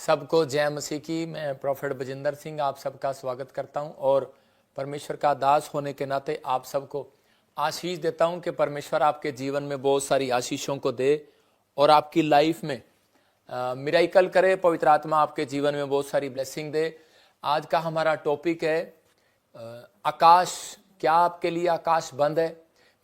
सबको जय मसीह की। मैं प्रोफेट बजिंदर सिंह आप सबका स्वागत करता हूं और परमेश्वर का दास होने के नाते आप सबको आशीष देता हूं कि परमेश्वर आपके जीवन में बहुत सारी आशीषों को दे और आपकी लाइफ में मिराइकल करे। पवित्र आत्मा आपके जीवन में बहुत सारी ब्लेसिंग दे। आज का हमारा टॉपिक है आकाश। क्या आपके लिए आकाश बंद है?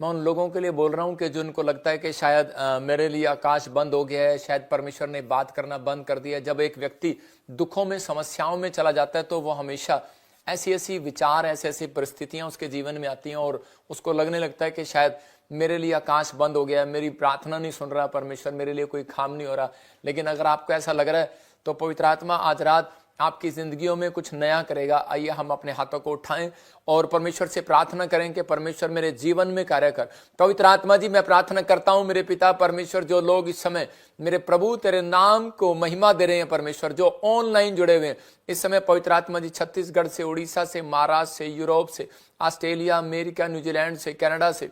मैं उन लोगों के लिए बोल रहा हूं कि जो उनको लगता है कि शायद मेरे लिए आकाश बंद हो गया है, शायद परमेश्वर ने बात करना बंद कर दिया। जब एक व्यक्ति दुखों में, समस्याओं में चला जाता है तो वो हमेशा ऐसी ऐसी विचार, ऐसी ऐसी परिस्थितियां उसके जीवन में आती हैं और उसको लगने लगता है कि शायद मेरे लिए आकाश बंद हो गया है, मेरी प्रार्थना नहीं सुन रहा परमेश्वर, मेरे लिए कोई काम नहीं हो रहा। लेकिन अगर आपको ऐसा लग रहा है तो पवित्र आत्मा आज रात आपकी जिंदगियों में कुछ नया करेगा। आइए हम अपने हाथों को उठाएं और परमेश्वर से प्रार्थना करें कि परमेश्वर मेरे जीवन में कार्य कर। पवित्र आत्मा जी, मैं प्रार्थना करता हूं मेरे पिता परमेश्वर, जो लोग इस समय मेरे प्रभु तेरे नाम को महिमा दे रहे हैं परमेश्वर, जो ऑनलाइन जुड़े हुए हैं इस समय पवित्र आत्मा जी, छत्तीसगढ़ से, उड़ीसा से, महाराष्ट्र से, यूरोप से, ऑस्ट्रेलिया, अमेरिका, न्यूजीलैंड से, कनाडा से,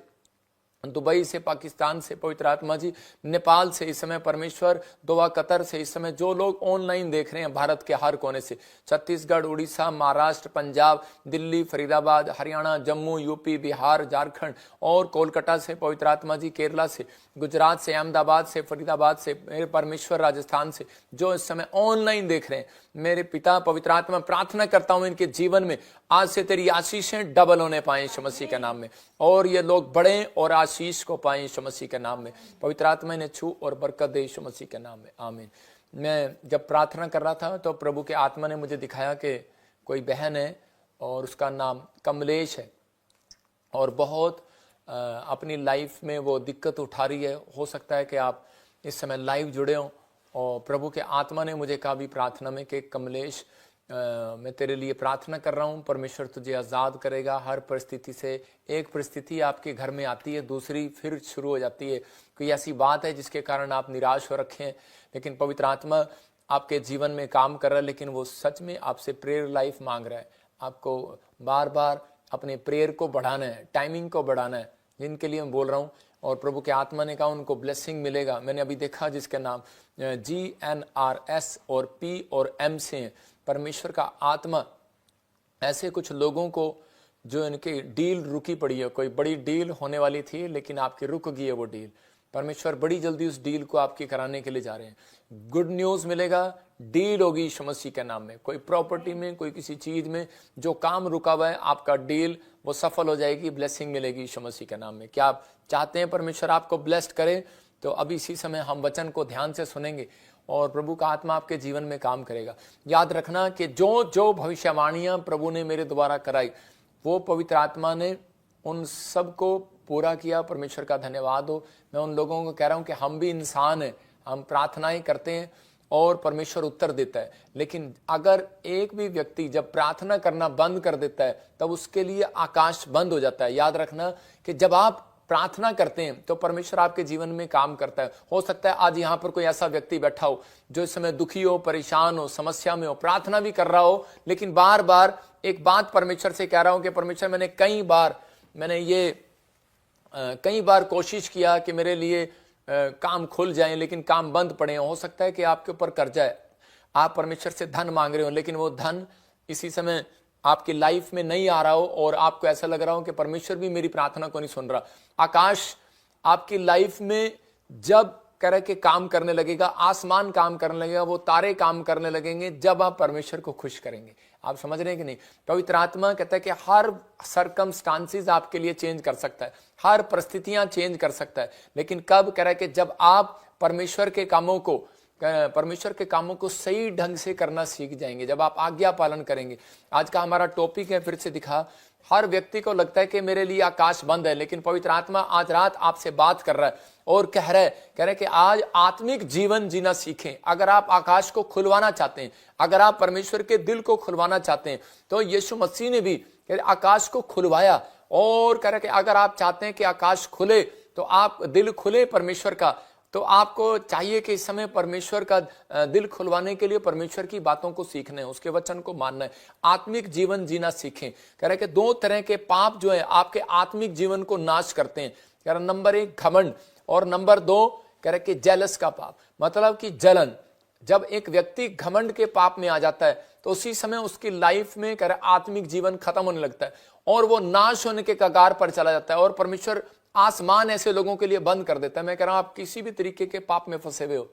दुबई से, पाकिस्तान से, पवित्र आत्मा जी, नेपाल से इस समय परमेश्वर, दोहा, कतर से इस समय जो लोग ऑनलाइन देख रहे हैं भारत के हर कोने से, छत्तीसगढ़, उड़ीसा, महाराष्ट्र, पंजाब, दिल्ली, फरीदाबाद, हरियाणा, जम्मू, यूपी, बिहार, झारखंड और कोलकाता से, पवित्र आत्मा जी, केरला से, गुजरात से, अहमदाबाद से, फरीदाबाद से, मेरे परमेश्वर, राजस्थान से जो इस समय ऑनलाइन देख रहे हैं, मेरे पिता पवित्र आत्मा, प्रार्थना करता हूं इनके जीवन में आज से तेरी आशीषें डबल होने पाए यीशु मसीह के नाम में, और ये लोग बढ़े और आशीष को पाए यीशु मसीह के नाम में। पवित्र आत्मा ने छू और बरकत दे यीशु मसीह के नाम में, आमीन। मैं जब प्रार्थना कर रहा था तो प्रभु के आत्मा ने मुझे दिखाया कि कोई बहन है और उसका नाम कमलेश है और बहुत अपनी लाइफ में वो दिक्कत उठा रही है। हो सकता है कि आप इस समय लाइव जुड़े हों और प्रभु के आत्मा ने मुझे कहा भी प्रार्थना में कि कमलेश, मैं तेरे लिए प्रार्थना कर रहा हूँ, परमेश्वर तुझे आज़ाद करेगा हर परिस्थिति से। एक परिस्थिति आपके घर में आती है, दूसरी फिर शुरू हो जाती है। कोई ऐसी बात है जिसके कारण आप निराश हो रखे हैं, लेकिन पवित्र आत्मा आपके जीवन में काम कर रहा है, लेकिन वो सच में आपसे प्रेयर लाइफ मांग रहा है। आपको बार बार अपने प्रेयर को बढ़ाना है, टाइमिंग को बढ़ाना है, जिनके लिए मैं बोल रहा हूँ। और प्रभु के आत्मा ने कहा उनको ब्लेसिंग मिलेगा। मैंने अभी देखा जिसके नाम GNRS और P और M से हैं, परमेश्वर का आत्मा ऐसे कुछ लोगों को जो इनकी डील रुकी पड़ी है, कोई बड़ी डील होने वाली थी लेकिन आपकी रुक गई है वो डील, परमेश्वर बड़ी जल्दी उस डील को आपकी कराने के लिए जा रहे हैं। गुड न्यूज़ मिलेगा, डील होगी यीशु मसीह के नाम में। कोई प्रॉपर्टी में, कोई किसी चीज़ में जो काम रुका हुआ है, आपका डील वो सफल हो जाएगी, ब्लेसिंग मिलेगी यीशु मसीह के नाम में। क्या आप चाहते हैं परमेश्वर आपको ब्लेस्ड करे? तो अभी इसी समय हम वचन को ध्यान से सुनेंगे और प्रभु का आत्मा आपके जीवन में काम करेगा। याद रखना कि जो जो भविष्यवाणियां प्रभु ने मेरे द्वारा कराई वो पवित्र आत्मा ने उन सब को पूरा किया। परमेश्वर का धन्यवाद हो। मैं उन लोगों को कह रहा हूं कि हम भी इंसान हैं, हम प्रार्थनाएं करते हैं और परमेश्वर उत्तर देता है, लेकिन अगर एक भी व्यक्ति जब प्रार्थना करना बंद कर देता है तब उसके लिए आकाश बंद हो जाता है। याद रखना कि जब आप प्रार्थना करते हैं तो परमेश्वर आपके जीवन में काम करता है। हो सकता है आज यहाँ पर कोई ऐसा व्यक्ति बैठा हो जो इस समय दुखी हो, परेशान हो, समस्या में हो, प्रार्थना भी कर रहा हो, लेकिन बार बार एक बात परमेश्वर से कह रहा हूं कि परमेश्वर मैंने कई बार कोशिश किया कि मेरे लिए काम खुल जाए लेकिन काम बंद पड़े। हो सकता है कि आपके ऊपर कर्जा है, आप परमेश्वर से धन मांग रहे हो लेकिन वो धन इसी समय आपकी लाइफ में नहीं आ रहा हो और आपको ऐसा लग रहा हो कि परमेश्वर भी मेरी प्रार्थना को नहीं सुन रहा। आकाश आपकी लाइफ में जब कह के काम करने लगेगा, आसमान काम करने लगेगा, वो तारे काम करने लगेंगे जब आप परमेश्वर को खुश करेंगे। आप समझ रहे हैं कि नहीं? पवित्र आत्मा कहता है कि हर सरकमस्टांसेस आपके लिए चेंज कर सकता है, हर परिस्थितियां चेंज कर सकता है, लेकिन कब? कह रहा है कि जब आप परमेश्वर के कामों को सही ढंग से करना सीख जाएंगे, जब आप आज्ञा पालन करेंगे। आज का हमारा टॉपिक है, फिर से दिखा, हर व्यक्ति को लगता है कि मेरे लिए आकाश बंद है, लेकिन पवित्र आत्मा आज रात आपसे बात कर रहा है और कह रहा है कि आज आत्मिक जीवन जीना सीखें। अगर आप आकाश को खुलवाना चाहते हैं, अगर आप परमेश्वर के दिल को खुलवाना चाहते हैं, तो यीशु मसीह ने भी आकाश को खुलवाया और कह रहा है कि अगर आप चाहते हैं कि आकाश खुले, तो आप दिल खुले परमेश्वर का, तो आपको चाहिए कि इस समय परमेश्वर का दिल खुलवाने के लिए परमेश्वर की बातों को सीखना है, उसके वचन को मानना है, आत्मिक जीवन जीना सीखें। कह रहे कि दो तरह के पाप जो है आपके आत्मिक जीवन को नाश करते हैं। कह रहे नंबर 1 घमंड और नंबर 2 कह रहे कि जेलस का पाप, मतलब कि जलन। जब एक व्यक्ति घमंड के पाप में आ जाता है तो उसी समय उसकी लाइफ में कह रहा आत्मिक जीवन खत्म होने लगता है और वो नाश होने के कगार पर चला जाता है और परमेश्वर आसमान ऐसे लोगों के लिए बंद कर देता है। मैं कह रहा हूं आप किसी भी तरीके के पाप में फंसे हुए हो,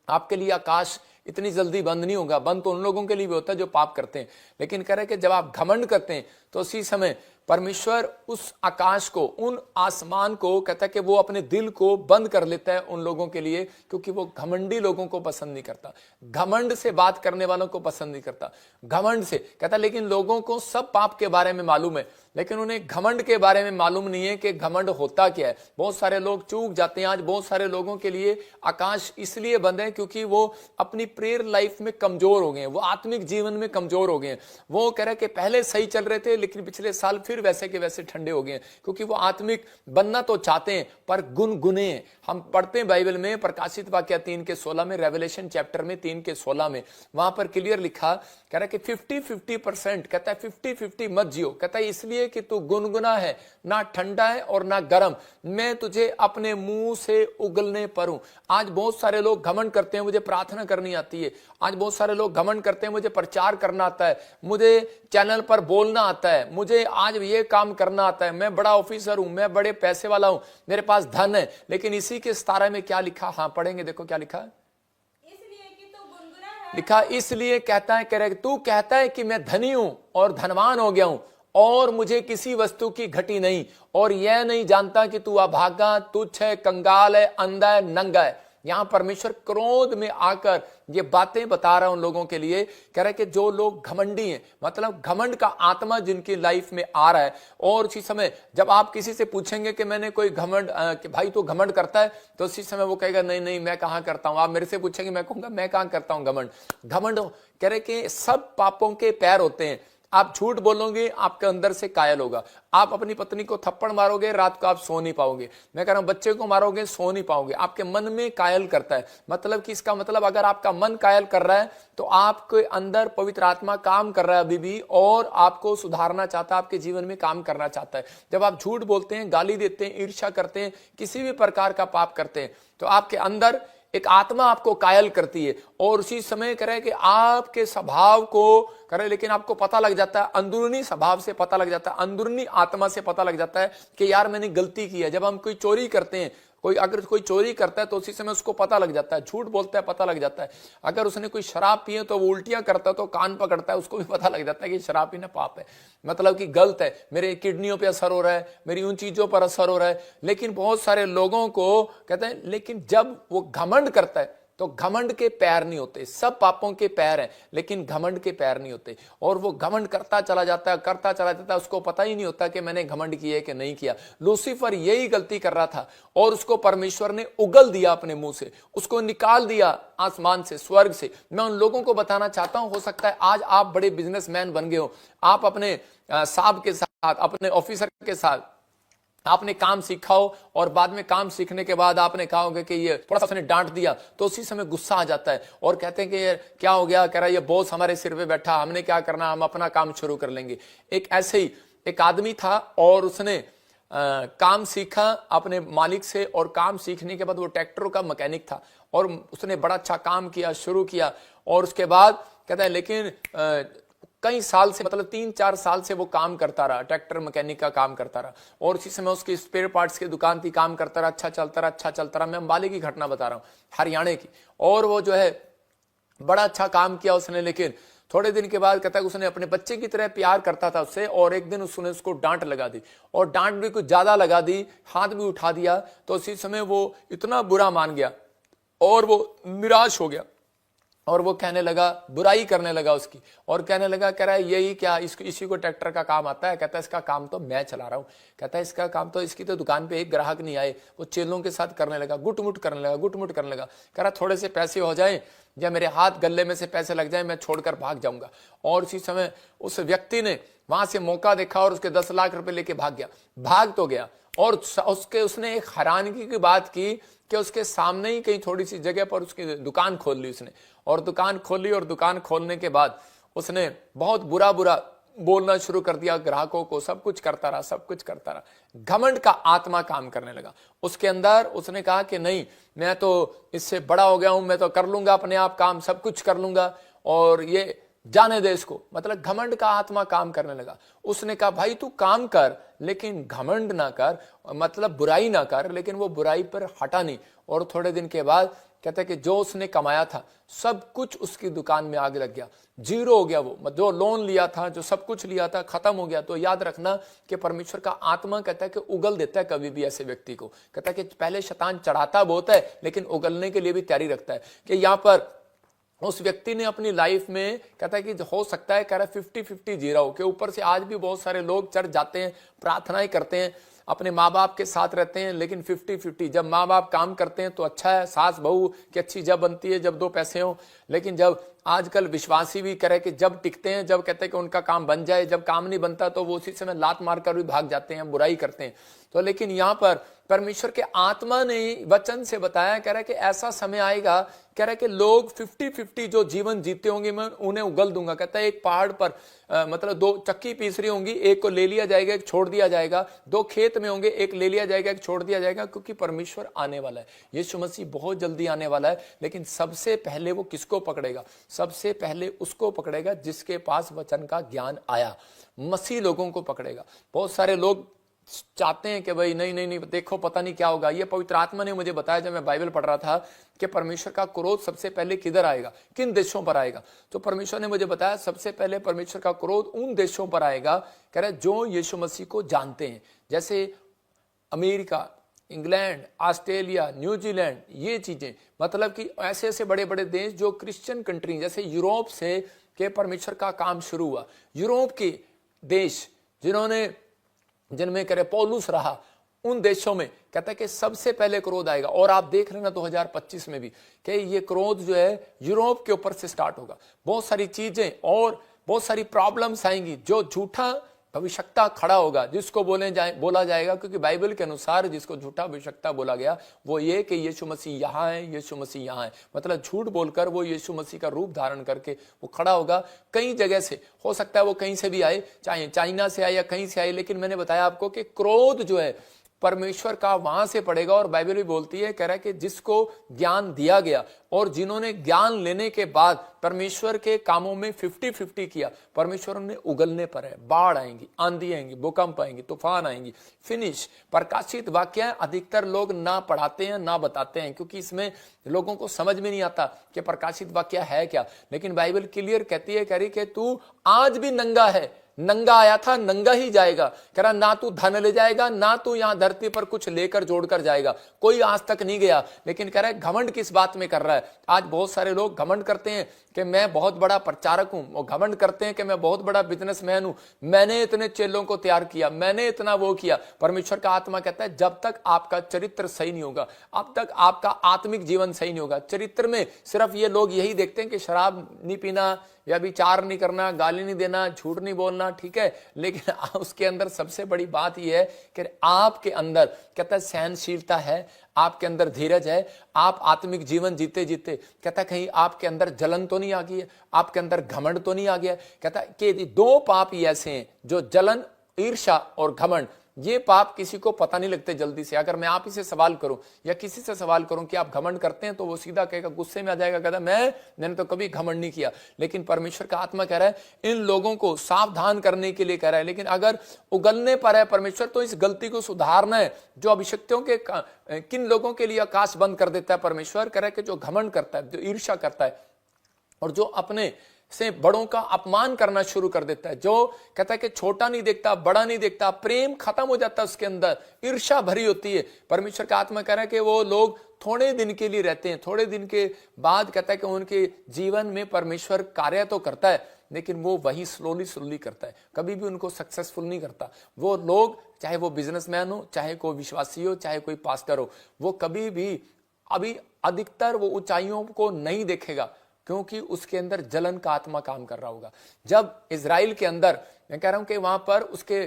आपके लिए आकाश इतनी जल्दी बंद नहीं होगा। बंद तो उन लोगों के लिए भी होता है जो पाप करते हैं, लेकिन कह रहे कि जब आप घमंड करते हैं तो उसी समय परमेश्वर उस आकाश को, उन आसमान को कहता है कि वो अपने दिल को बंद कर लेता है उन लोगों के लिए, क्योंकि वो घमंडी लोगों को पसंद नहीं करता, घमंड से बात करने वालों को पसंद नहीं करता। घमंड से कहता है, लेकिन लोगों को सब पाप के बारे में मालूम है, लेकिन उन्हें घमंड के बारे में मालूम नहीं है कि घमंड होता क्या है। बहुत सारे लोग चूक जाते हैं। आज बहुत सारे लोगों के लिए आकाश इसलिए बंद है क्योंकि वो अपनी प्रेयर लाइफ में कमजोर हो गए हैं, वो आत्मिक जीवन में कमजोर हो गए हैं। वो कह रहे कि पहले सही चल रहे थे लेकिन पिछले साल फिर वैसे के वैसे ठंडे हो गए हैं, क्योंकि वो आत्मिक बनना तो चाहते हैं पर गुनगुने हैं। हम पढ़ते हैं बाइबल में प्रकाशित वाक्य 3:16 में, रेवलेशन चैप्टर में 3:16 में, वहां पर क्लियर लिखा, कह रहा है कि 50-50% कहता है 50-50 मत जियो। कहता है इसलिए कि तू गुनगुना है, ना ठंडा है और ना गर्म, मैं तुझे अपने मुंह से उगलने पर हूं। आज बहुत सारे लोग घमंड करते हैं मुझे प्रार्थना करनी आती है। आज बहुत सारे लोग घमंड करते हैं मुझे प्रचार करना आता है, मुझे चैनल पर बोलना आता है, मुझे आज ये काम करना आता है, मैं बड़ा ऑफिसर हूं, मैं बड़े पैसे वाला हूं, मेरे पास धन है। लेकिन इसी के 17 में क्या लिखा, हाँ पढ़ेंगे, देखो क्या लिखा है। लिखा इसलिए कहता है, कह रहे तू कहता है कि मैं धनी हूं और धनवान हो गया हूं और मुझे किसी वस्तु की घटी नहीं, और यह नहीं जानता कि तू अभागा, तुच्छ है, कंगाल है, अंधा है, नंगा है। यहां परमेश्वर क्रोध में आकर ये बातें बता रहा है उन लोगों के लिए। कह रहा है कि जो लोग घमंडी हैं, मतलब घमंड का आत्मा जिनकी लाइफ में आ रहा है, और उसी समय जब आप किसी से पूछेंगे कि मैंने कोई घमंड, कि भाई तू घमंड करता है, तो उसी समय वो कहेगा नहीं नहीं मैं कहां करता हूं। आप मेरे से पूछेंगे, मैं कहूंगा मैं कहां करता हूं घमंड। घमंड कह रहे कि सब पापों के पैर होते हैं। आप झूठ बोलोगे आपके अंदर से कायल होगा। आप अपनी पत्नी को थप्पड़ मारोगे, रात को आप सो नहीं पाओगे। मैं कह रहा हूं बच्चे को मारोगे, सो नहीं पाओगे। आपके मन में कायल करता है, मतलब कि इसका मतलब अगर आपका मन कायल कर रहा है तो आपके अंदर पवित्र आत्मा काम कर रहा है अभी भी, और आपको सुधारना चाहता है, आपके जीवन में काम करना चाहता है। जब आप झूठ बोलते हैं, गाली देते हैं, ईर्ष्या करते हैं, किसी भी प्रकार का पाप करते हैं, तो आपके अंदर एक आत्मा आपको कायल करती है, और उसी समय करे कि आपके स्वभाव को करे, लेकिन आपको पता लग जाता है, अंदरूनी स्वभाव से पता लग जाता है, अंदरूनी आत्मा से पता लग जाता है कि यार मैंने गलती की है। जब हम कोई चोरी करते हैं, अगर कोई चोरी करता है तो उसी समय उसको पता लग जाता है, झूठ बोलता है पता लग जाता है। अगर उसने कोई शराब पी है तो वो उल्टियां करता है तो कान पकड़ता है, उसको भी पता लग जाता है कि शराब पीना पाप है, मतलब कि गलत है, मेरे किडनियों पे असर हो रहा है, मेरी उन चीजों पर असर हो रहा है। लेकिन बहुत सारे लोगों को कहते हैं, लेकिन जब वो घमंड करता है तो घमंड के पैर नहीं होते। सब पापों के पैर हैं लेकिन घमंड के पैर नहीं होते, और वो घमंड करता चला जाता है, करता चला जाता है, उसको पता ही नहीं होता कि मैंने घमंड किया है कि नहीं किया। लूसीफर यही गलती कर रहा था और उसको परमेश्वर ने उगल दिया अपने मुंह से, उसको निकाल दिया आसमान से, स्वर्ग से। मैं उन लोगों को बताना चाहता हूं, हो सकता है आज आप बड़े बिजनेसमैन बन गए हो, आप अपने साहब के साथ, अपने ऑफिसर के साथ आपने काम सीखा हो, और बाद में काम सीखने के बाद आपने कहा होगा कि ये थोड़ा सा उसने डांट दिया, तो उसी समय गुस्सा आ जाता है और कहते हैं कि ये क्या हो गया, कह रहा है ये बॉस हमारे सिर पे बैठा, हमने क्या करना, हम अपना काम शुरू कर लेंगे। एक ऐसे ही एक आदमी था और उसने काम सीखा अपने मालिक से, और काम सीखने के बाद वो ट्रैक्टरों का मैकेनिक था और उसने बड़ा अच्छा काम किया, शुरू किया, और उसके बाद कहता है लेकिन कई साल से, मतलब 3-4 साल से वो काम करता रहा, ट्रैक्टर मैकेनिक का काम करता रहा, और उसी समय उसकी स्पेयर पार्ट्स की दुकान थी, काम करता रहा, अच्छा चलता रहा, अच्छा चलता रहा। मैं अंबाले की घटना बता रहा हूँ, हरियाणा की। और वो जो है बड़ा अच्छा काम किया उसने, लेकिन थोड़े दिन के बाद कहता है उसने अपने बच्चे की तरह प्यार करता था उससे, और एक दिन उसने उसको डांट लगा दी, और डांट भी कुछ ज्यादा लगा दी, हाथ भी उठा दिया। तो उसी समय वो इतना बुरा मान गया और वो निराश हो गया, और वो कहने लगा, बुराई करने लगा उसकी, और कहने लगा, कह रहा है यही क्या, इसी को ट्रैक्टर का काम आता है। कहता है इसका काम तो मैं चला रहा हूं। कहता है इसका काम तो, इसकी तो दुकान पे एक ग्राहक नहीं आए। वो चेलों के साथ करने लगा, गुटमुट करने लगा, गुटमुट करने लगा। कह रहा थोड़े से पैसे हो जाए या मेरे हाथ गले में से पैसे लग जाए, मैं छोड़कर भाग जाऊंगा। और उसी समय उस व्यक्ति ने वहां से मौका देखा और उसके 10 लाख रुपए लेके भाग गया। भाग तो गया, और उसने एक हैरानगी की बात की कि उसके सामने ही कहीं थोड़ी सी जगह पर उसकी दुकान खोल ली उसने, और दुकान खोली, और दुकान खोलने के बाद उसने बहुत बुरा बोलना शुरू कर दिया ग्राहकों को, सब कुछ करता रहा, सब कुछ करता रहा। घमंड का आत्मा काम करने लगा उसके अंदर। उसने कहा कि नहीं, मैं तो इससे बड़ा हो गया हूं, मैं तो कर लूंगा अपने आप काम, सब कुछ कर लूंगा, और ये जाने दे इसको। मतलब घमंड का आत्मा काम करने लगा। उसने कहा भाई तू काम कर लेकिन घमंड ना कर, मतलब बुराई ना कर, लेकिन वो बुराई पर हटा नहीं। और थोड़े दिन के बाद कहता है कि जो उसने कमाया था सब कुछ उसकी दुकान में आग लग गया, जीरो हो गया। वो जो लोन लिया था, जो सब कुछ लिया था, खत्म हो गया। तो याद रखना कि परमेश्वर का आत्मा कहता है कि उगल देता है कभी भी ऐसे व्यक्ति को। कहता है कि पहले शैतान चढ़ाता बहुत है लेकिन उगलने के लिए भी तैयारी रखता है। कि यहाँ पर उस व्यक्ति ने अपनी लाइफ में कहता है कि हो सकता है, कह रहा है 50-50 जी रहा हो, कि ऊपर से आज भी बहुत सारे लोग चर्च जाते हैं, प्रार्थनाएं करते हैं, अपने माँ बाप के साथ रहते हैं, लेकिन 50-50। जब माँ बाप काम करते हैं तो अच्छा है, सास बहू की अच्छी जब बनती है जब दो पैसे हो, लेकिन जब आजकल विश्वासी भी करे कि जब टिकते हैं, जब कहते हैं कि उनका काम बन जाए, जब काम नहीं बनता तो वो उसी समय लात मारकर भी भाग जाते हैं, बुराई करते हैं। तो लेकिन यहाँ पर परमेश्वर के आत्मा ने वचन से बताया, कह रहा है कि ऐसा समय आएगा, कह रहा है कि लोग 50-50 जो जीवन जीते होंगे मैं उन्हें उगल दूंगा। कहता है एक पहाड़ पर मतलब दो चक्की पीस रही होंगी, एक को ले लिया जाएगा, एक छोड़ दिया जाएगा। दो खेत में होंगे, एक ले लिया जाएगा, एक छोड़ दिया जाएगा, क्योंकि परमेश्वर आने वाला है, यीशु मसीह बहुत जल्दी आने वाला है। लेकिन सबसे पहले वो किसको पकड़ेगा? सबसे पहले उसको पकड़ेगा जिसके पास वचन का ज्ञान आया, मसीह लोगों को पकड़ेगा। बहुत सारे लोग चाहते हैं कि भाई नहीं नहीं नहीं देखो पता नहीं क्या होगा। ये पवित्र आत्मा ने मुझे बताया जब मैं बाइबल पढ़ रहा था कि परमेश्वर का क्रोध सबसे पहले किधर आएगा, किन देशों पर आएगा। तो परमेश्वर ने मुझे बताया सबसे पहले परमेश्वर का क्रोध उन देशों पर आएगा, कह रहे जो यीशु मसीह को जानते हैं, जैसे अमेरिका, इंग्लैंड, ऑस्ट्रेलिया, न्यूजीलैंड, ये चीजें, मतलब कि ऐसे ऐसे बड़े बड़े देश जो क्रिश्चियन कंट्री, जैसे यूरोप से के परमेश्वर का काम शुरू हुआ। यूरोप के देश जिनमें करे पौलुस रहा, उन देशों में कहता है कि सबसे पहले क्रोध आएगा। और आप देख लेना 2025 में भी कि ये क्रोध जो है यूरोप के ऊपर से स्टार्ट होगा। बहुत सारी चीजें और बहुत सारी प्रॉब्लम्स आएंगी, जो झूठा भविष्यता खड़ा होगा, जिसको बोला जाएगा, क्योंकि बाइबल के अनुसार जिसको झूठा भविष्यता बोला गया वो ये कि यीशु मसीह यहाँ है, यीशु मसीह यहाँ है। मतलब झूठ बोलकर वो यीशु मसीह का रूप धारण करके वो खड़ा होगा। कई जगह से हो सकता है, वो कहीं से भी आए, चाहे चाइना से आए या कहीं से आए, लेकिन मैंने बताया आपको कि क्रोध जो है परमेश्वर का वहां से पड़ेगा। और बाइबल भी बोलती है, कह रहा है कि जिसको ज्ञान दिया गया और जिन्होंने ज्ञान लेने के बाद परमेश्वर के कामों में 50-50 किया, परमेश्वर उन्हें उगलने पर है। बाढ़ आएंगी, आंधी आएंगी, भूकंप आएंगी, तूफान आएंगी। फिनिश। प्रकाशित वाक्य अधिकतर लोग ना पढ़ाते हैं ना बताते हैं, क्योंकि इसमें लोगों को समझ में नहीं आता कि प्रकाशित वाक्य है क्या। लेकिन बाइबल क्लियर कहती है, कह रही कि तू आज भी नंगा है, नंगा आया था नंगा ही जाएगा। कह रहा ना तू धन ले जाएगा, ना तू यहां धरती पर कुछ लेकर जोड़कर जाएगा, कोई आज तक नहीं गया। लेकिन कह रहा है घमंड किस बात में कर रहा है। आज बहुत सारे लोग घमंड करते हैं कि मैं बहुत बड़ा प्रचारक हूं, वो घमंड करते हैं कि मैं बहुत बड़ा बिजनेसमैन हूं, मैंने इतने चेलों को तैयार किया, मैंने इतना वो किया। परमेश्वर का आत्मा कहता है जब तक आपका चरित्र सही नहीं होगा, अब तक आपका आत्मिक जीवन सही नहीं होगा। चरित्र में सिर्फ ये लोग यही देखते हैं कि शराब नहीं पीना या विचार नहीं करना, गाली नहीं देना, झूठ नहीं बोलना, ठीक है, लेकिन उसके अंदर सबसे बड़ी बात यह है कि आपके अंदर कहता है सहनशीलता है, आपके अंदर धीरज है, आप आत्मिक जीवन जीते जीते कहता है कहीं आपके अंदर जलन तो नहीं आ गई है, आपके अंदर घमंड तो नहीं आ गया। कहता है कि दो पाप ही ऐसे हैं, जो जलन, ईर्ष्या और घमंड, ये पाप किसी को पता नहीं लगते जल्दी से। अगर मैं आप ही से सवाल करूं या किसी से सवाल करूं कि आप घमंड करते हैं, तो वो सीधा कहेगा, गुस्से में आ जाएगा, कहता मैंने तो कभी घमंड नहीं किया। लेकिन परमेश्वर का आत्मा कह रहा है इन लोगों को सावधान करने के लिए कह रहा है। लेकिन अगर उगलने पर है परमेश्वर, तो इस गलती को सुधारना है। जो अभिषिक्तों के किन लोगों के लिए आकाश बंद कर देता है परमेश्वर, कह रहा है कि जो घमंड करता है, जो ईर्ष्या करता है और जो अपने से बड़ों का अपमान करना शुरू कर देता है, जो कहता है कि छोटा नहीं देखता, बड़ा नहीं देखता, प्रेम खत्म हो जाता है उसके अंदर, ईर्ष्या भरी होती है। परमेश्वर का आत्मा कह रहा है कि वो लोग थोड़े दिन के लिए रहते हैं, थोड़े दिन के बाद कहता है कि उनके जीवन में परमेश्वर कार्य तो करता है, लेकिन वो वही स्लोली करता है, कभी भी उनको सक्सेसफुल नहीं करता। वो लोग, चाहे वो बिजनेसमैन हो, चाहे कोई विश्वासी हो, चाहे कोई पास्टर हो, वो कभी भी अभी अधिकतर वो ऊंचाइयों को नहीं देखेगा, क्योंकि उसके अंदर जलन का आत्मा काम कर रहा होगा। जब इजराइल के अंदर, मैं कह रहा हूं कि वहां पर उसके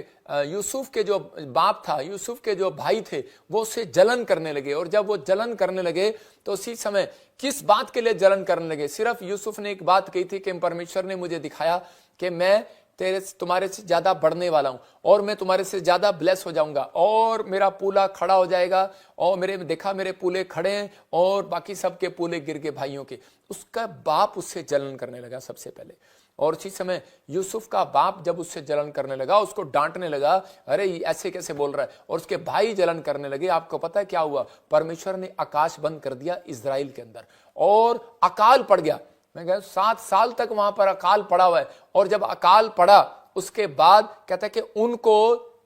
यूसुफ के जो बाप था, यूसुफ के जो भाई थे, वो उससे जलन करने लगे। और जब वो जलन करने लगे तो उसी समय किस बात के लिए जलन करने लगे? सिर्फ यूसुफ ने एक बात कही थी कि परमेश्वर ने मुझे दिखाया कि मैं तेरे तुम्हारे से ज्यादा बढ़ने वाला हूं और मैं तुम्हारे से ज्यादा ब्लेस हो जाऊंगा और मेरा पूला खड़ा हो जाएगा। और मेरे पूले खड़े हैं और बाकी सबके पूले गिर गए भाइयों के। उसका बाप उससे जलन करने लगा सबसे पहले। और उसी समय यूसुफ का बाप जब उससे जलन करने लगा, उसको डांटने लगा, अरे ऐसे कैसे बोल रहा है, और उसके भाई जलन करने लगे। आपको पता है क्या हुआ? परमेश्वर ने आकाश बंद कर दिया इजराइल के अंदर और अकाल पड़ गया। मैं कह 7 साल तक वहां पर अकाल पड़ा हुआ है। और जब अकाल पड़ा उसके बाद कहता है कि उनको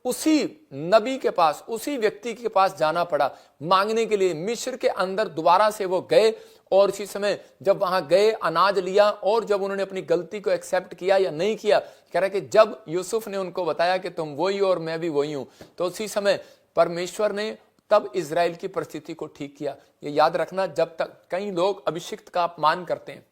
उसी नबी के पास, उसी व्यक्ति के पास जाना पड़ा मांगने के लिए। मिस्र के अंदर दोबारा से वो गए और इसी समय जब वहां गए अनाज लिया और जब उन्होंने अपनी गलती को एक्सेप्ट किया या नहीं किया, कह रहा कि जब यूसुफ ने उनको बताया कि तुम वही हो और मैं भी वही हूं, तो उसी समय परमेश्वर ने तब इजराइल की परिस्थिति को ठीक किया। ये याद रखना, जब तक कई लोग अभिषिक्त का अपमान करते हैं,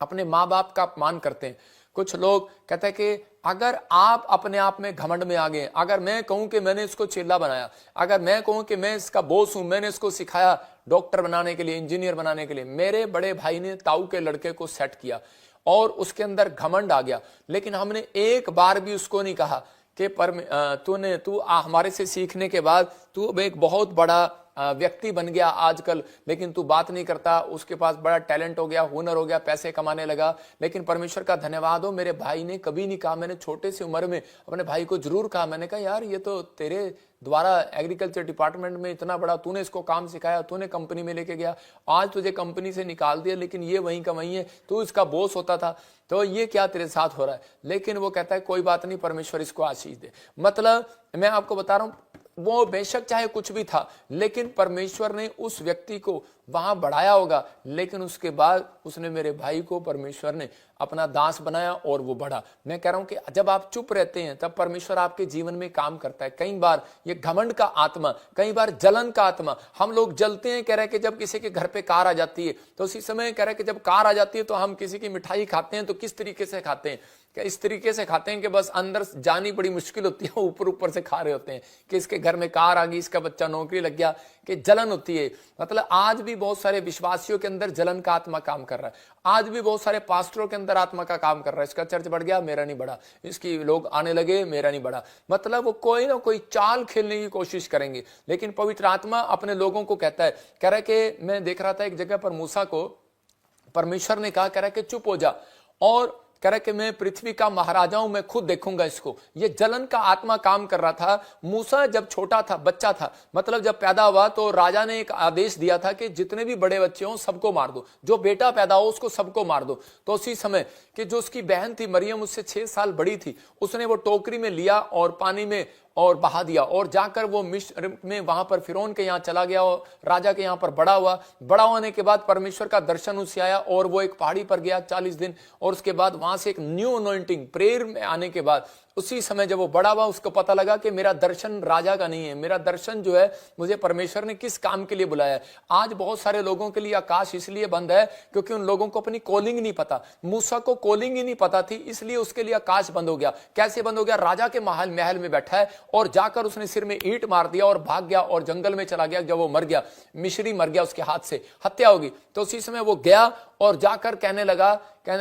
अपने माँ बाप का अपमान करते हैं। कुछ लोग कहते हैं कि अगर आप अपने आप में घमंड में आ गए, अगर मैं कहूं कि मैंने इसको चेला बनाया, अगर मैं कहूं कि मैं इसका बॉस हूं, मैंने इसको सिखाया डॉक्टर बनाने के लिए, इंजीनियर बनाने के लिए। मेरे बड़े भाई ने ताऊ के लड़के को सेट किया और उसके अंदर घमंड आ गया, लेकिन हमने एक बार भी उसको नहीं कहा कि तू हमारे से सीखने के बाद तू अब एक बहुत बड़ा व्यक्ति बन गया आजकल, लेकिन तू बात नहीं करता। उसके पास बड़ा टैलेंट हो गया, हुनर हो गया, पैसे कमाने लगा। लेकिन परमेश्वर का धन्यवाद हो, मेरे भाई ने कभी नहीं कहा। मैंने छोटे सी उम्र में अपने भाई को जरूर कहा, मैंने कहा यार ये तो तेरे द्वारा एग्रीकल्चर डिपार्टमेंट में इतना बड़ा तूने इसको काम सिखाया, तूने कंपनी में लेके गया, आज तुझे कंपनी से निकाल दिया, लेकिन ये वहीं का वहीं है, तू इसका बॉस होता था, तो ये क्या तेरे साथ हो रहा है? लेकिन वो कहता है कोई बात नहीं, परमेश्वर इसको आशीष दे। मतलब मैं आपको बता रहा हूं, वो बेशक चाहे कुछ भी था, लेकिन परमेश्वर ने उस व्यक्ति को वहां बढ़ाया होगा। लेकिन उसके बाद उसने मेरे भाई को परमेश्वर ने अपना दास बनाया और वो बढ़ा। मैं कह रहा हूं कि जब आप चुप रहते हैं तब परमेश्वर आपके जीवन में काम करता है। कई बार ये घमंड का आत्मा, कई बार जलन का आत्मा, हम लोग जलते हैं। कह रहे हैं कि जब किसी के घर पे कार आ जाती है तो उसी समय कह रहे हैं कि जब कार आ जाती है तो हम किसी की मिठाई खाते हैं तो किस तरीके से खाते हैं? क्या इस तरीके से खाते हैं कि बस अंदर जानी बड़ी मुश्किल होती है, ऊपर ऊपर से खा रहे होते हैं कि इसके घर में कार आ गई, इसका बच्चा नौकरी लग गया, कि जलन होती है। मतलब आज भी बहुत सारे विश्वासियों के अंदर जलन का आत्मा काम कर रहा है। आज भी बहुत सारे पास्टरों के अंदर आत्मा का काम कर रहा है। इसका चर्च बढ़ गया, मेरा नहीं बढ़ा, इसकी लोग आने लगे, मेरा नहीं बढ़ा। मतलब वो कोई ना कोई चाल खेलने की कोशिश करेंगे। लेकिन पवित्र आत्मा अपने लोगों को कहता है, कह रहा है कि मैं देख रहा था एक जगह पर मूसा को परमेश्वर ने कहा, कह रहा है कि चुप हो जा, और कह रहा कि मैं पृथ्वी का महाराजा हूं, मैं खुद देखूंगा इसको। ये जलन का आत्मा काम कर रहा था। मूसा जब छोटा था, बच्चा था, मतलब जब पैदा हुआ तो राजा ने एक आदेश दिया था कि जितने भी बड़े बच्चे हों सबको मार दो, जो बेटा पैदा हो उसको सबको मार दो। तो उसी समय कि जो उसकी बहन थी मरियम, उससे 6 साल बड़ी थी, उसने वो टोकरी में लिया और पानी में और बहा दिया और जाकर वो मिस्र में वहां पर फिरौन के यहाँ चला गया और राजा के यहाँ पर बड़ा हुआ। बड़ा होने के बाद परमेश्वर का दर्शन उसे आया और वो एक पहाड़ी पर गया 40 दिन, और उसके बाद वहां से एक न्यू अनॉइंटिंग प्रेयर में आने के बाद उसी समय जब वो बड़ा हुआ उसको पता लगा कि मेरा दर्शन राजा का नहीं है, मेरा दर्शन जो है मुझे परमेश्वर ने किस काम के लिए बुलाया है। आज बहुत सारे लोगों के लिए आकाश इसलिए बंद है क्योंकि उन लोगों को अपनी कॉलिंग नहीं पता। मूसा को कॉलिंग ही नहीं पता थी, इसलिए उसके लिए आकाश बंद हो गया। कैसे बंद हो गया? राजा के महल में बैठा है और जाकर उसने सिर में ईंट मार दिया और भाग गया और जंगल में चला गया। जब वो मर गया, मिस्री मर गया, उसके हाथ से हत्या होगी, तो उसी समय वो गया और जाकर कहने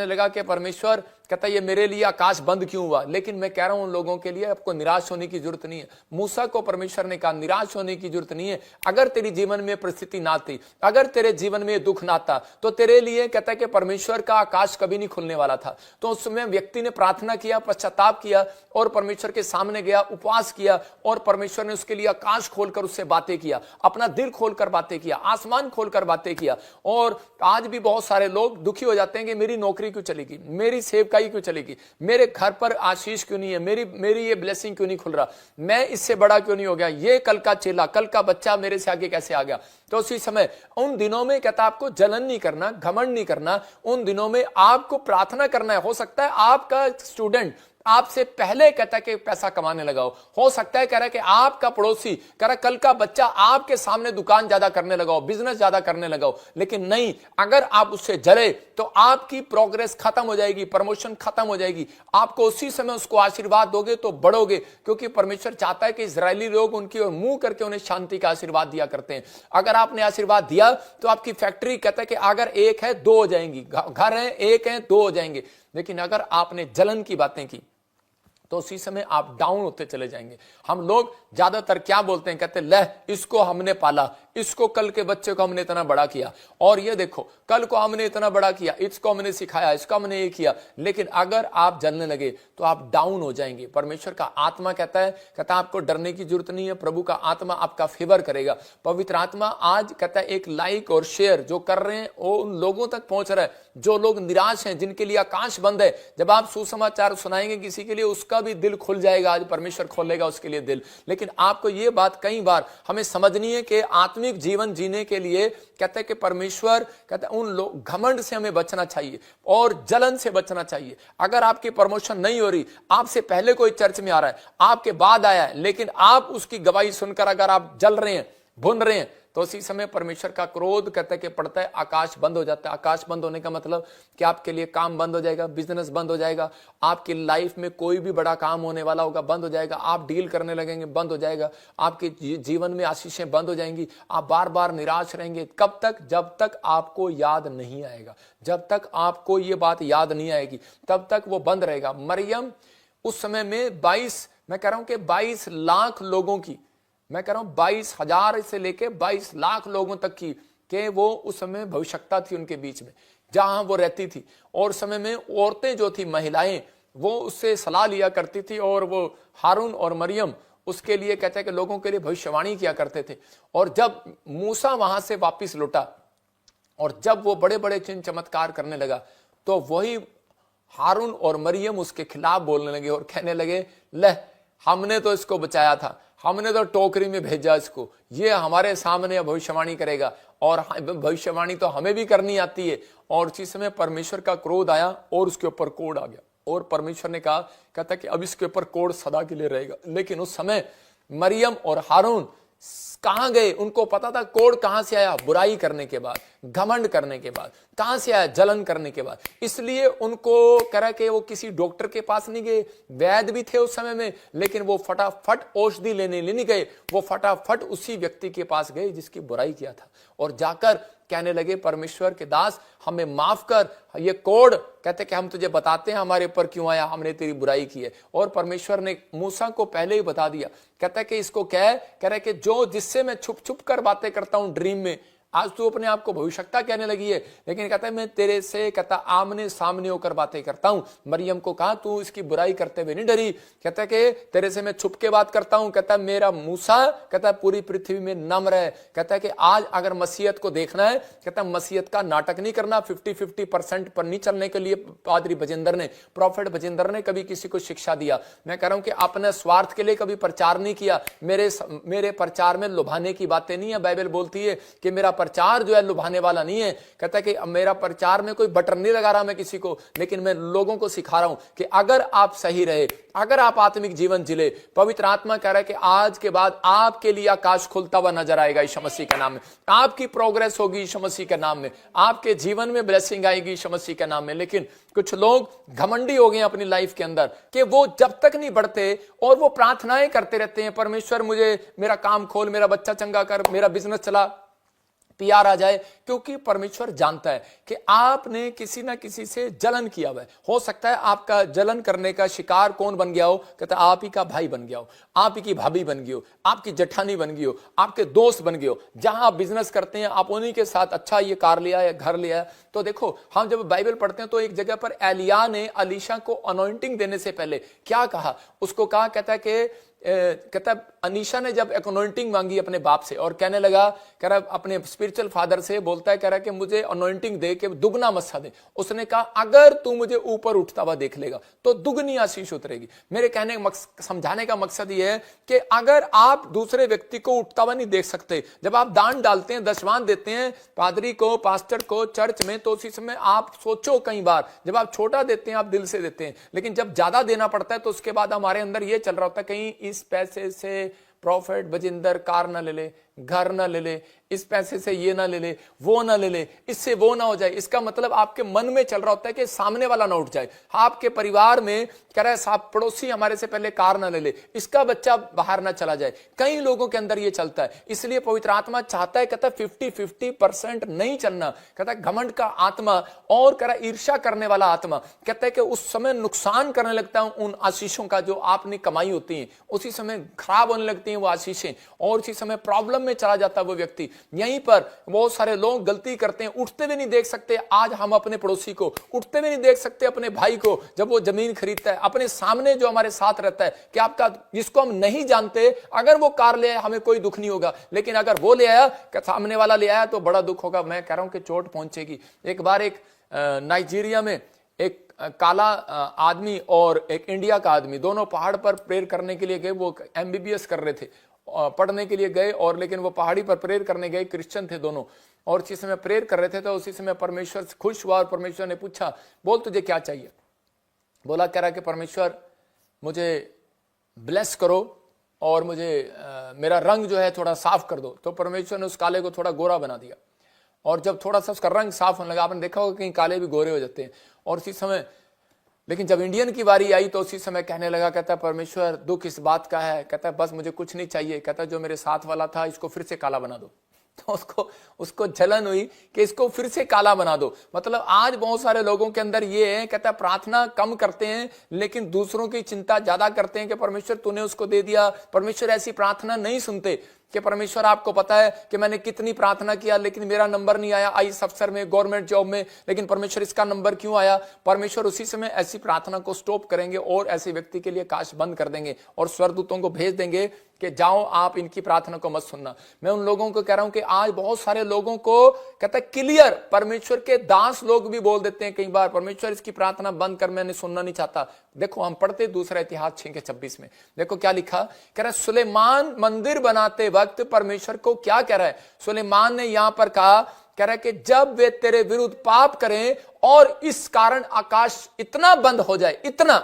लगा कि परमेश्वर, कहता ये मेरे लिए आकाश बंद क्यों हुआ? लेकिन मैं कह रहा हूं उन लोगों के लिए आपको निराश होने की जरूरत नहीं है। मूसा को परमेश्वर ने कहा निराश होने की जरूरत नहीं है। अगर तेरी जीवन में परिस्थिति ना थी, अगर तेरे जीवन में दुख ना था, तो तेरे लिए कहता है कि परमेश्वर का आकाश कभी नहीं खुलने वाला था। तो उस समय व्यक्ति ने प्रार्थना किया, पश्चाताप किया और परमेश्वर के सामने गया, उपवास किया और परमेश्वर ने उसके लिए आकाश खोलकर उससे बातें किया, अपना दिल खोलकर बातें किया, आसमान खोलकर बातें किया। और आज भी बहुत सारे लोग दुखी हो जाते हैं कि मेरी नौकरी क्यों चलेगी, मेरी सेवकाई क्यों चलेगी, मेरे घर पर आशीष क्यों नहीं है, मेरी ये ब्लेसिंग क्यों नहीं खुल रहा, मैं इससे बड़ा क्यों नहीं हो गया, ये कल का चेला, कल का बच्चा मेरे से आगे कैसे आ गया। तो उसी समय उन दिनों में कहता आपको जलन नहीं करना, घमंड नहीं करना, उन दिनों में आपको प्रार्थना करना है। हो सकता है आपका स्टूडेंट आपसे पहले कहता है कि पैसा कमाने लगा हो सकता है कह रहा है कि आपका पड़ोसी कह रहा कल का बच्चा आपके सामने दुकान ज्यादा करने लगा हो, बिजनेस ज्यादा करने लगा हो, लेकिन नहीं, अगर आप उससे जले तो आपकी प्रोग्रेस खत्म हो जाएगी, प्रमोशन खत्म हो जाएगी। आपको उसी समय उसको आशीर्वाद दोगे तो बढ़ोगे, क्योंकि परमेश्वर चाहता है कि इजरायली लोग उनकी ओर मुंह करके उन्हें शांति का आशीर्वाद दिया करते हैं। अगर आपने आशीर्वाद दिया तो आपकी फैक्ट्री कहता है कि अगर एक है 2 हो जाएंगी, घर है 1 है 2 हो जाएंगे। लेकिन अगर आपने जलन की बातें की, तो उसी समय आप डाउन होते चले जाएंगे। हम लोग ज्यादातर क्या बोलते हैं, कहते हैं ले इसको हमने पाला, इसको कल के बच्चे को हमने इतना बड़ा किया, और ये देखो कल को हमने इतना बड़ा किया, इसको हमने सिखाया, इसको हमने ये किया। लेकिन अगर आप जलने लगे तो आप डाउन हो जाएंगे। परमेश्वर का आत्मा कहता है आपको डरने की जरूरत नहीं है, प्रभु का आत्मा आपका फेवर करेगा। पवित्र आत्मा आज कहता है एक लाइक और शेयर जो कर रहे हैं वो उन लोगों तक पहुंच रहा है जो लोग निराश हैं, जिनके लिए आकाश बंद है। जब आप सुसमाचार सुनाएंगे किसी के लिए, उसका भी दिल खुल जाएगा। आज परमेश्वर खोलेगा उसके लिए दिल। लेकिन आपको यह बात कई बार हमें समझनी है कि आत्मिक जीवन जीने के लिए कहते हैं कि परमेश्वर कहते हैं उन लोग घमंड से हमें बचना चाहिए और जलन से बचना चाहिए। अगर आपकी प्रमोशन नहीं हो रही, आपसे पहले कोई चर्च में आ रहा है, आपके बाद आया है, लेकिन आप उसकी गवाही सुनकर अगर आप जल रहे हैं, भुन रहे हैं, तो उसी समय परमेश्वर का क्रोध कहते हैं कि पड़ता है, आकाश बंद हो जाता है। आकाश बंद होने का मतलब कि आपके लिए काम बंद हो जाएगा, बिजनेस बंद हो जाएगा, आपकी लाइफ में कोई भी बड़ा काम होने वाला होगा बंद हो जाएगा, आप डील करने लगेंगे बंद हो जाएगा, आपके जीवन में आशीषें बंद हो जाएंगी, आप बार बार निराश रहेंगे। कब तक? जब तक आपको याद नहीं आएगा, जब तक आपको ये बात याद नहीं आएगी तब तक वो बंद रहेगा। मरियम उस समय में 22 लाख लोगों की, मैं कह रहा हूं 22,000 से लेके 22 लाख लोगों तक की कि वो उस समय भविष्यता थी उनके बीच में जहां वो रहती थी। और उस समय में औरतें जो थी, महिलाएं, वो उससे सलाह लिया करती थी और वो हारून और मरियम उसके लिए कहते हैं कि लोगों के लिए भविष्यवाणी किया करते थे। और जब मूसा वहां से वापिस लौटा और जब वो बड़े बड़े चिन्ह चमत्कार करने लगा, तो वही हारून और मरियम उसके खिलाफ बोलने लगे और कहने लगे, ले हमने तो इसको बचाया था, हमने तो टोकरी में भेजा इसको, ये हमारे सामने भविष्यवाणी करेगा, और भविष्यवाणी तो हमें भी करनी आती है। और उसी समय परमेश्वर का क्रोध आया और उसके ऊपर कोड़ आ गया, और परमेश्वर ने कहा, कहता कि अब इसके ऊपर कोड़ सदा के लिए रहेगा। लेकिन उस समय मरियम और हारून कहां गए? उनको पता था कोड़ कहां से आया, बुराई करने के बाद, घमंड करने के बाद। कहां से आया? जलन करने के बाद। इसलिए उनको कह के वो किसी डॉक्टर के पास नहीं गए, वैद्य भी थे उस समय में, लेकिन वो फटाफट औषधि लेने नहीं गए, वो फटाफट उसी व्यक्ति के पास गए जिसकी बुराई किया था, और जाकर कहने लगे, परमेश्वर के दास हमें माफ कर, ये कोड़ कहते कि हम तुझे बताते हैं हमारे ऊपर क्यों आया, हमने तेरी बुराई की है। और परमेश्वर ने मूसा को पहले ही बता दिया, कहता है कि इसको कह रहा है कि जो जिससे मैं छुप छुप कर बातें करता हूं ड्रीम में, आज तू अपने आप को भविष्यता कहने लगी है, लेकिन कहता है मैं तेरे से कहता आमने सामने होकर बातें करता हूं। मरियम को कहा तू इसकी बुराई करते हुए नहीं डरी, कहता है कि तेरे से मैं छुप के बात करता हूं। कहता है मेरा मूसा कहता है पूरी पृथ्वी में नम्र है। कहता है कि आज अगर मसीहत को देखना है, कहता है मसीहत का नाटक नहीं करना, 50-50% पर नहीं चलने के लिए पादरी बजिंदर ने, प्रॉफिट बजिंदर ने कभी किसी को शिक्षा दिया। मैं कह रहा हूं कि अपने स्वार्थ के लिए कभी प्रचार नहीं किया। मेरे प्रचार में लुभाने की बातें नहीं है। बाइबल बोलती है कि मेरा प्रचार जो है लुभाने वाला नहीं है। कहता है कि मेरा प्रचार में कोई बटन नहीं लगा रहा मैं किसी को, लेकिन मैं लोगों को सिखा रहा हूं कि अगर आप सही रहे, अगर आप आत्मिक जीवन जिले, पवित्र आत्मा कह रहा है कि आज के बाद आपके लिए आकाश खुलता हुआ नजर आएगा यीशु मसीह के नाम में, आपकी प्रोग्रेस होगी यीशु मसीह के नाम में, आपके जीवन में ब्लेसिंग आएगी यीशु मसीह के नाम में। लेकिन कुछ लोग घमंडी हो गए अपनी लाइफ के अंदर कि वो जब तक नहीं बढ़ते और वो प्रार्थनाएं करते रहते हैं, परमेश्वर मुझे मेरा काम खोल, मेरा बच्चा चंगा कर, मेरा बिजनेस चला, प्यार आ जाए, क्योंकि परमेश्वर जानता है कि आपने किसी ना किसी से जलन किया हुआ है। हो सकता है आपका जलन करने का शिकार कौन बन गया हो, कहता आप ही का भाई बन गया हो, आप ही की भाभी बन गई हो, आपकी जेठानी बन गई हो, आपके दोस्त बन गए हो, जहां आप बिजनेस करते हैं आप उन्हीं के साथ अच्छा ये कार लिया है, घर लिया है। तो देखो हम जब बाइबल पढ़ते हैं तो एक जगह पर एलिया ने अलीशा को अनॉइंटिंग देने से पहले क्या कहा, उसको कहा, कहता है कि अनीशा ने जब अनॉइंटिंग मांगी अपने बाप से और कहने लगा, कह रहा अपने स्पिरिचुअल फादर से बोलता है, कह रहा कि मुझे अनॉइंटिंग दे के दुगना मस्सा दे। उसने कहा अगर तू मुझे ऊपर उठता हुआ देख लेगा तो दुगनी आशीष उतरेगी। मेरे कहने समझाने का मकसद यह है कि अगर आप दूसरे व्यक्ति को उठता हुआ नहीं देख सकते, जब आप दान डालते हैं, दशवान देते हैं पादरी को, पास्टर को, चर्च में, तो उसी समय आप सोचो कई बार जब आप छोटा देते हैं आप दिल से देते हैं, लेकिन जब ज्यादा देना पड़ता है तो उसके बाद हमारे अंदर यह चल रहा होता है कहीं इस पैसे से प्रॉफिट बजिंदर कार ना ले ले, घर ना ले ले, इस पैसे से ये ना ले ले, वो ना ले ले, इससे वो ना हो जाए। इसका मतलब आपके मन में चल रहा होता है कि सामने वाला ना उठ जाए। आपके परिवार में कह रहा है साहब पड़ोसी हमारे से पहले कार ना ले ले, इसका बच्चा बाहर ना चला जाए। कई लोगों के अंदर ये चलता है। इसलिए पवित्र आत्मा चाहता है, कहता है 50-50% नहीं चलना। कहता है घमंड का आत्मा और कह रहा है ईर्ष्या करने वाला आत्मा, कहता है कि उस समय नुकसान करने लगता है उन आशीषों का जो आपने कमाई होती है, उसी समय खराब होने लगती हैं वो आशीषें, और उसी समय प्रॉब्लम में चला जाता है वो व्यक्ति। यहीं पर बहुत सारे लोग गलती करते हैं, उठते हुए नहीं देख सकते आज हम अपने पड़ोसी को, उठते हुए नहीं देख सकते अपने भाई को जब वो जमीन खरीदता है, अपने सामने जो हमारे साथ रहता है कि आपका जिसको हम नहीं जानते, अगर वो कार ले आया हमें कोई दुख नहीं होगा, लेकिन अगर वो ले आया, सामने वाला ले आया तो बड़ा दुख होगा। मैं कह रहा हूं कि चोट पहुंचेगी। एक बार एक नाइजीरिया में एक काला आदमी और एक इंडिया का आदमी दोनों पहाड़ पर प्रेयर करने के लिए गए। वो MBBS कर रहे थे, पढ़ने के लिए गए, और लेकिन वो पहाड़ी पर प्रेयर करने गए, क्रिश्चियन थे दोनों, और उसी समय प्रेयर कर रहे थे। तो उसी समय परमेश्वर से खुश हुआ और परमेश्वर ने पूछा, बोल तुझे क्या चाहिए? बोला, कह रहा कि परमेश्वर मुझे ब्लेस करो और मुझे मेरा रंग जो है थोड़ा साफ कर दो। तो परमेश्वर ने उस काले को थोड़ा गोरा बना दिया, और जब थोड़ा सा उसका रंग साफ होने लगा, आपने देखा होगा कहीं काले भी गोरे हो जाते हैं। और उसी समय लेकिन जब इंडियन की बारी आई तो उसी समय कहने लगा, कहता परमेश्वर दुख इस बात का है, कहता बस मुझे कुछ नहीं चाहिए, कहता जो मेरे साथ वाला था इसको फिर से काला बना दो। तो उसको जलन हुई कि इसको फिर से काला बना दो। मतलब आज बहुत सारे लोगों के अंदर ये है, कहता प्रार्थना कम करते हैं लेकिन दूसरों की चिंता ज्यादा करते हैं कि परमेश्वर तूने उसको दे दिया। परमेश्वर ऐसी प्रार्थना नहीं सुनते कि परमेश्वर आपको पता है कि मैंने कितनी प्रार्थना किया लेकिन मेरा नंबर नहीं आया IAS अफसर में, गवर्नमेंट जॉब में, लेकिन परमेश्वर इसका नंबर क्यों आया? परमेश्वर उसी समय ऐसी प्रार्थना को स्टॉप करेंगे और ऐसे व्यक्ति के लिए काश बंद कर देंगे और स्वर्गदूतों को भेज देंगे कि जाओ आप इनकी प्रार्थना को मत सुनना। मैं उन लोगों को कह रहा हूं कि आज बहुत सारे लोगों को कहता है क्लियर, परमेश्वर के दास लोग भी बोल देते हैं कई बार, परमेश्वर इसकी प्रार्थना बंद कर, मैंने सुनना नहीं चाहता। देखो हम पढ़ते दूसरा इतिहास 6:26 में, देखो क्या लिखा, कह रहा है सुलेमान मंदिर बनाते वक्त परमेश्वर को क्या कह रहा है? सुलेमान ने यहां पर कहा, कह रहा है कि जब वे तेरे विरुद्ध पाप करें और इस कारण आकाश इतना बंद हो जाए, इतना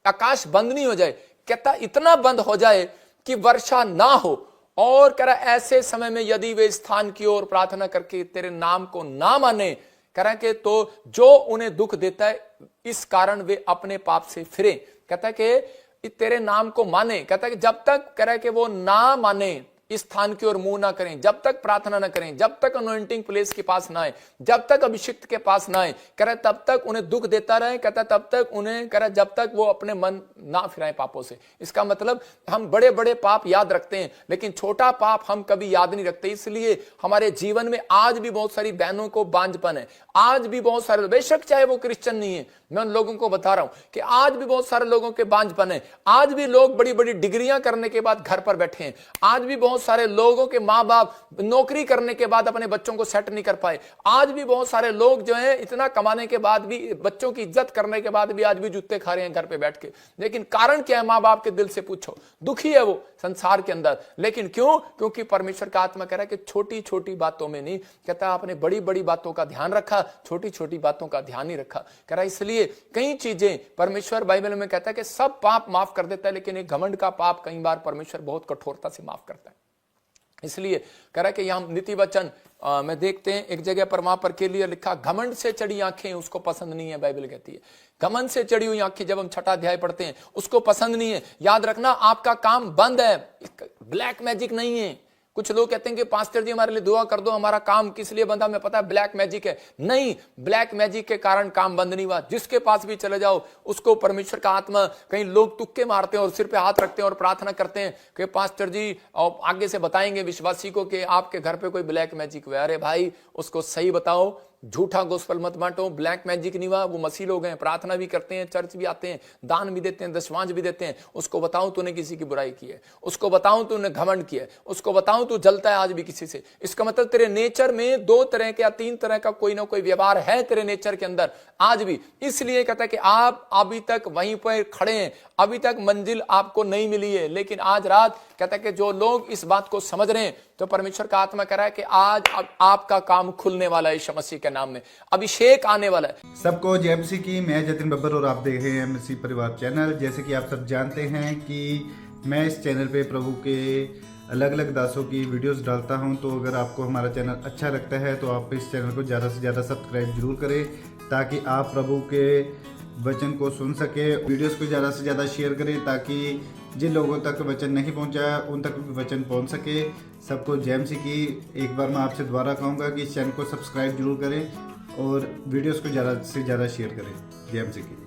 आकाश बंद नहीं हो जाए, कहता इतना बंद हो जाए कि वर्षा ना हो, और कह रहा ऐसे समय में यदि वे स्थान की ओर प्रार्थना करके तेरे नाम को ना माने, कह रहा कि तो जो उन्हें दुख देता है इस कारण वे अपने पाप से फिरे। कहता है कि तेरे नाम को माने, कहता है कि जब तक कह रहा है कि वो ना माने, इस स्थान की ओर मुंह ना करें, जब तक प्रार्थना ना करें, जब तक अनॉइंटिंग प्लेस के पास ना आए, जब तक अभिषिक्त के पास ना आए, कह रहा तब तक उन्हें दुख देता रहे, कहता तब तक उन्हें, कह रहा जब तक वो अपने मन ना फिराएं पापों से। इसका मतलब हम बड़े बड़े पाप याद रखते हैं लेकिन छोटा पाप हम कभी याद नहीं रखते। इसलिए हमारे जीवन में आज भी बहुत सारी बहनों को बांझपन है, आज भी बहुत सारे, बेशक चाहे वो क्रिश्चियन नहीं है, मैं उन लोगों को बता रहा हूं कि आज भी बहुत सारे लोगों के बांझपन है। आज भी लोग बड़ी बड़ी डिग्रियां करने के बाद घर पर बैठे हैं। आज भी बहुत सारे लोगों के माँ बाप नौकरी करने के बाद अपने बच्चों को सेट नहीं कर पाए। आज भी बहुत सारे लोग जो हैं इतना कमाने के बाद भी, बच्चों की इज्जत करने के बाद भी आज भी जूते खा रहे हैं घर पे बैठ के। लेकिन कारण क्या है? माँ बाप के दिल से पूछो, दुखी है वो संसार के अंदर। लेकिन क्यों? क्योंकि परमेश्वर का आत्मा कह रहा है कि छोटी छोटी बातों में नहीं, कहता आपने बड़ी बड़ी बातों का ध्यान रखा, छोटी छोटी बातों का ध्यान नहीं रखा। कह रहा इसलिए कई चीजें परमेश्वर बाइबल में कहता है कि सब पाप माफ कर देता है, लेकिन एक घमंड का पाप कई बार परमेश्वर बहुत कठोरता से माफ करता है। इसलिए कह रहा है कि यहां नीति वचन में देखते हैं एक जगह पर, वहां पर के लिए लिखा, घमंड से चढ़ी आंखें उसको पसंद नहीं है। बाइबल कहती है घमंड से चढ़ी हुई आंखें, जब हम 6वां अध्याय पढ़ते हैं, उसको पसंद नहीं है। याद रखना आपका काम बंद है, ब्लैक मैजिक नहीं है। कुछ लोग कहते हैं कि पास्टर जी हमारे लिए दुआ कर दो, हमारा काम किस लिए बंद है? हमें पता है ब्लैक मैजिक है। नहीं, ब्लैक मैजिक के कारण काम बंद नहीं हुआ। जिसके पास भी चले जाओ उसको परमेश्वर का आत्मा, कई लोग तुक्के मारते हैं और सिर पे हाथ रखते हैं और प्रार्थना करते हैं कि पास्टर जी और आगे से बताएंगे विश्वासी को कि आपके घर पे कोई ब्लैक मैजिक हुआ। अरे भाई उसको सही बताओ, झूठा गोस्पेल मत बांटो। ब्लैक मैजिक नहीं हुआ, वो मसीह लोग हैं, प्रार्थना भी करते हैं, चर्च भी आते हैं, दान भी देते हैं, दशमांश भी देते हैं। उसको बताऊं तूने किसी की बुराई की है, उसको बताऊं तूने घमंड किया है, उसको बताऊं तू जलता है आज भी किसी से। इसका मतलब तेरे नेचर में 2 तरह के या 3 तरह का कोई ना कोई व्यवहार है तेरे नेचर के अंदर आज भी। इसलिए कहता है कि आप अभी तक वहीं पर खड़े हैं, अभी तक मंजिल आपको नहीं मिली है। लेकिन आज रात कहता है कि जो लोग इस बात को समझ रहे हैं, तो परमेश्वर का आत्मा कह रहा है कि आज आपका काम खुलने वाला है। यीशु मसीह के नाम में अभिषेक आने वाला है। सबको जय मसीह की। मैं जतिन बब्बर और आप देख रहे हैं मसीह परिवार चैनल। जैसे कि आप सब जानते हैं कि मैं इस चैनल पे प्रभु के अलग अलग दासों की वीडियोस डालता हूं। तो अगर आपको हमारा चैनल अच्छा लगता है तो आप इस चैनल को ज़्यादा से ज़्यादा सब्सक्राइब जरूर करें, ताकि आप प्रभु के वचन को सुन सके। वीडियोस को ज़्यादा से ज़्यादा शेयर करें, ताकि जिन लोगों तक वचन नहीं पहुंचा उन तक भी वचन पहुंच सके। सबको जय मसीह की। एक बार मैं आपसे दोबारा कहूँगा कि इस चैनल को सब्सक्राइब जरूर करें और वीडियोस को ज़्यादा से ज़्यादा शेयर करें। जय मसीह की।